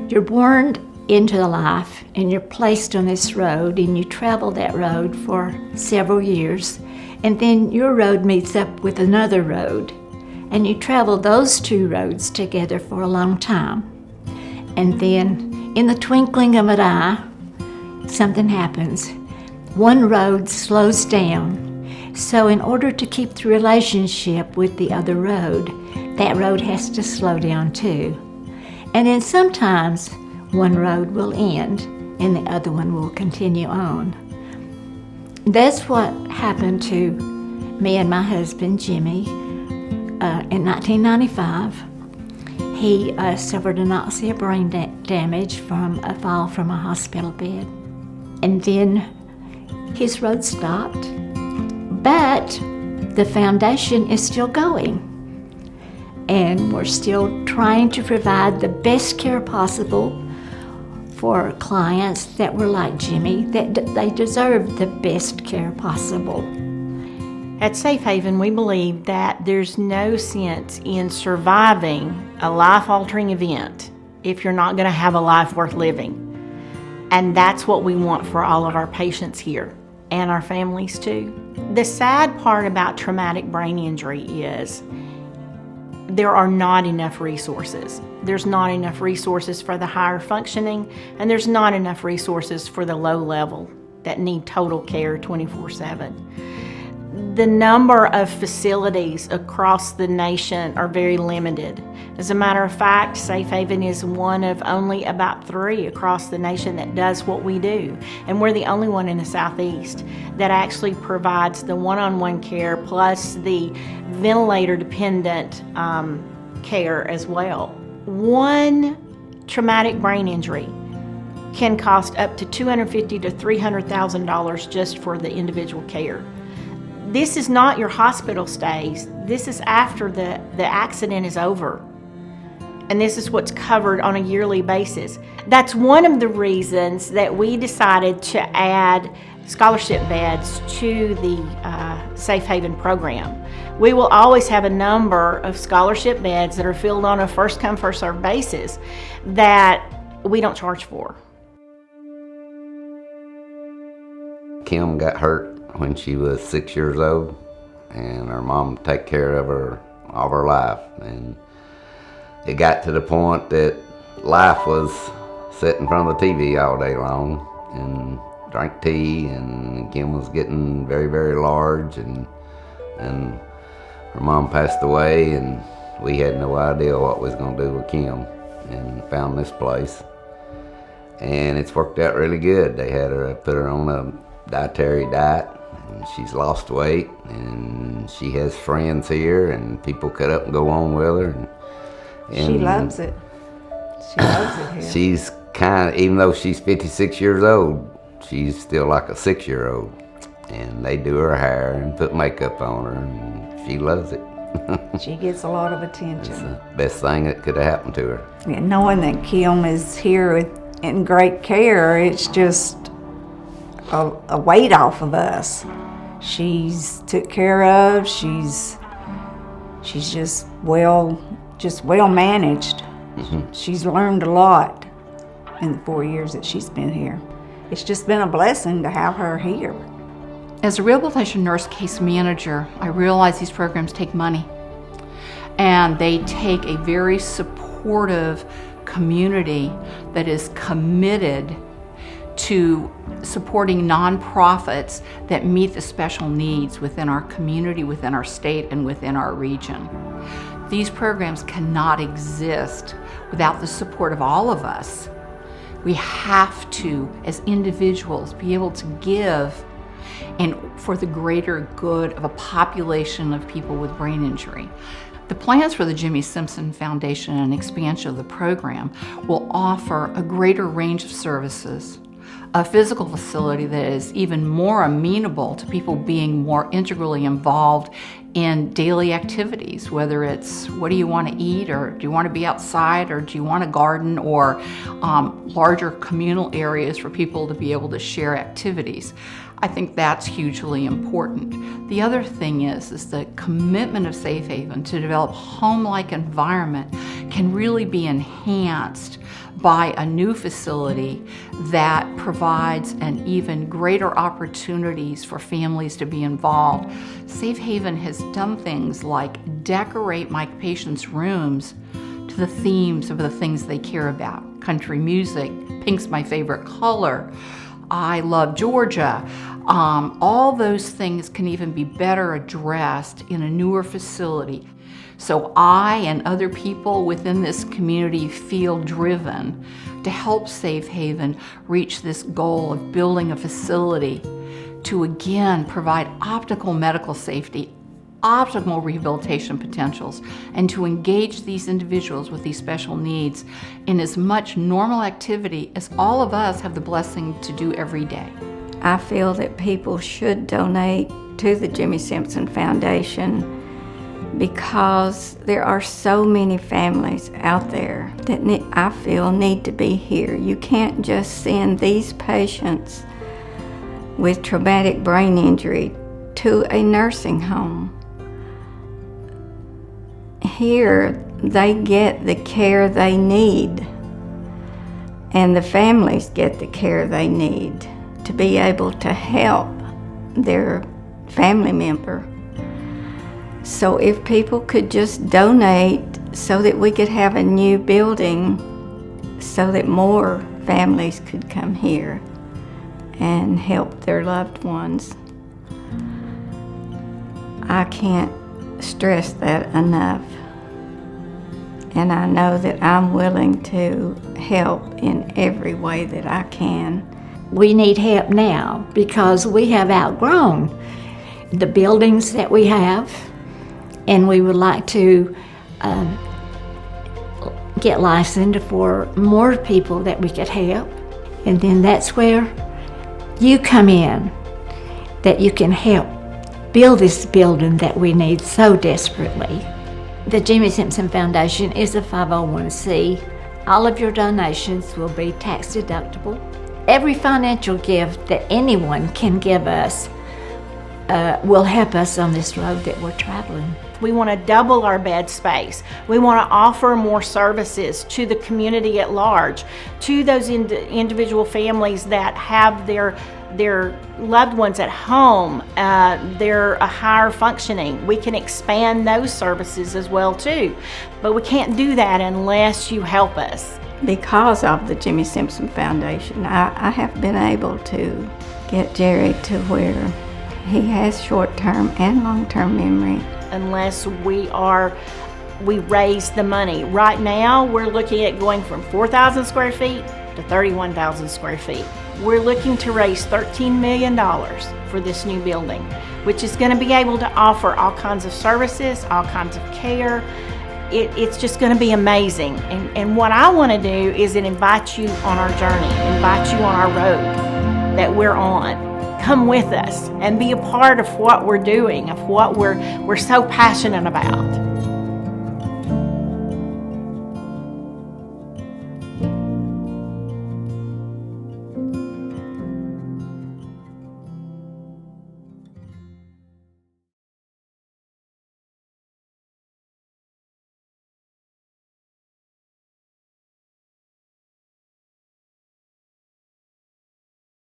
You're born into life and you're placed on this road and you travel that road for several years, and then your road meets up with another road and you travel those two roads together for a long time. And then in the twinkling of an eye, something happens. One road slows down. So in order to keep the relationship with the other road, that road has to slow down too. And then sometimes one road will end and the other one will continue on. That's what happened to me and my husband, Jimmy, in 1995. He suffered anoxia brain damage from a fall from a hospital bed. And then his road stopped, but the foundation is still going. And we're still trying to provide the best care possible for clients that were like Jimmy, that they deserve the best care possible. At Safehaven, we believe that there's no sense in surviving a life-altering event if you're not going to have a life worth living. And that's what we want for all of our patients here, and our families too. The sad part about traumatic brain injury is there are not enough resources. There's not enough resources for the higher functioning, and there's not enough resources for the low level that need total care 24/7. The number of facilities across the nation are very limited. As a matter of fact, Safehaven is one of only about 3 across the nation that does what we do. And we're the only one in the Southeast that actually provides the one-on-one care plus the ventilator-dependent care as well. One traumatic brain injury can cost up to $250,000 to $300,000 just for the individual care. This is not your hospital stays. This is after the accident is over. And this is what's covered on a yearly basis. That's one of the reasons that we decided to add scholarship beds to the Safehaven program. We will always have a number of scholarship beds that are filled on a first-come, first-served basis that we don't charge for. Kim got hurt when she was 6 years old, and her mom take care of her all her life. And it got to the point that life was sitting in front of the TV all day long and drank tea, and Kim was getting very, very large, and her mom passed away, and we had no idea what we was going to do with Kim, and found this place. And it's worked out really good. They had her put her on a dietary diet, and she's lost weight, and she has friends here, and people cut up and go on with her. And she loves it. She loves it here. She's even though she's 56 years old, she's still like a 6-year-old. And they do her hair and put makeup on her, and she loves it. She gets a lot of attention. It's the best thing that could have happened to her. And knowing that Kim is here in great care, it's just a weight off of us. She's took care of. She's just well managed. Mm-hmm. She's learned a lot in the 4 years that she's been here. It's just been a blessing to have her here. As a rehabilitation nurse case manager, I realize these programs take money, and they take a very supportive community that is committed to supporting nonprofits that meet the special needs within our community, within our state, and within our region. These programs cannot exist without the support of all of us. We have to, as individuals, be able to give and for the greater good of a population of people with brain injury. The plans for the Jimmy Simpson Foundation and expansion of the program will offer a greater range of services, a physical facility that is even more amenable to people being more integrally involved in daily activities, whether it's what do you want to eat, or do you want to be outside, or do you want to garden, or larger communal areas for people to be able to share activities. I think that's hugely important. The other thing is the commitment of Safehaven to develop home-like environment can really be enhanced buy a new facility that provides an even greater opportunities for families to be involved. Safehaven has done things like decorate my patients' rooms to the themes of the things they care about. Country music, pink's my favorite color, I love Georgia. All those things can even be better addressed in a newer facility. So I and other people within this community feel driven to help Safehaven reach this goal of building a facility to again provide optimal medical safety, optimal rehabilitation potentials, and to engage these individuals with these special needs in as much normal activity as all of us have the blessing to do every day. I feel that people should donate to the Jimmy Simpson Foundation because there are so many families out there that I feel need to be here. You can't just send these patients with traumatic brain injury to a nursing home. Here, they get the care they need, and the families get the care they need to be able to help their family member. So if people could just donate so that we could have a new building so that more families could come here and help their loved ones. I can't stress that enough. And I know that I'm willing to help in every way that I can. We need help now because we have outgrown the buildings that we have, and we would like to get licensed for more people that we could help. And then that's where you come in, that you can help build this building that we need so desperately. The Jimmy Simpson Foundation is a 501c. All of your donations will be tax deductible. Every financial gift that anyone can give us will help us on this road that we're traveling. We want to double our bed space. We want to offer more services to the community at large, to those individual families that have their loved ones at home. They're a higher functioning. We can expand those services as well too. But we can't do that unless you help us. Because of the Jimmy Simpson Foundation, I have been able to get Jerry to where he has short-term and long-term memory. Unless we raise the money. Right now, we're looking at going from 4,000 square feet to 31,000 square feet. We're looking to raise $13 million for this new building, which is going to be able to offer all kinds of services, all kinds of care. It's just going to be amazing. And what I want to do is invite you on our journey, invite you on our road that we're on. Come with us and be a part of what we're doing, of what we're so passionate about.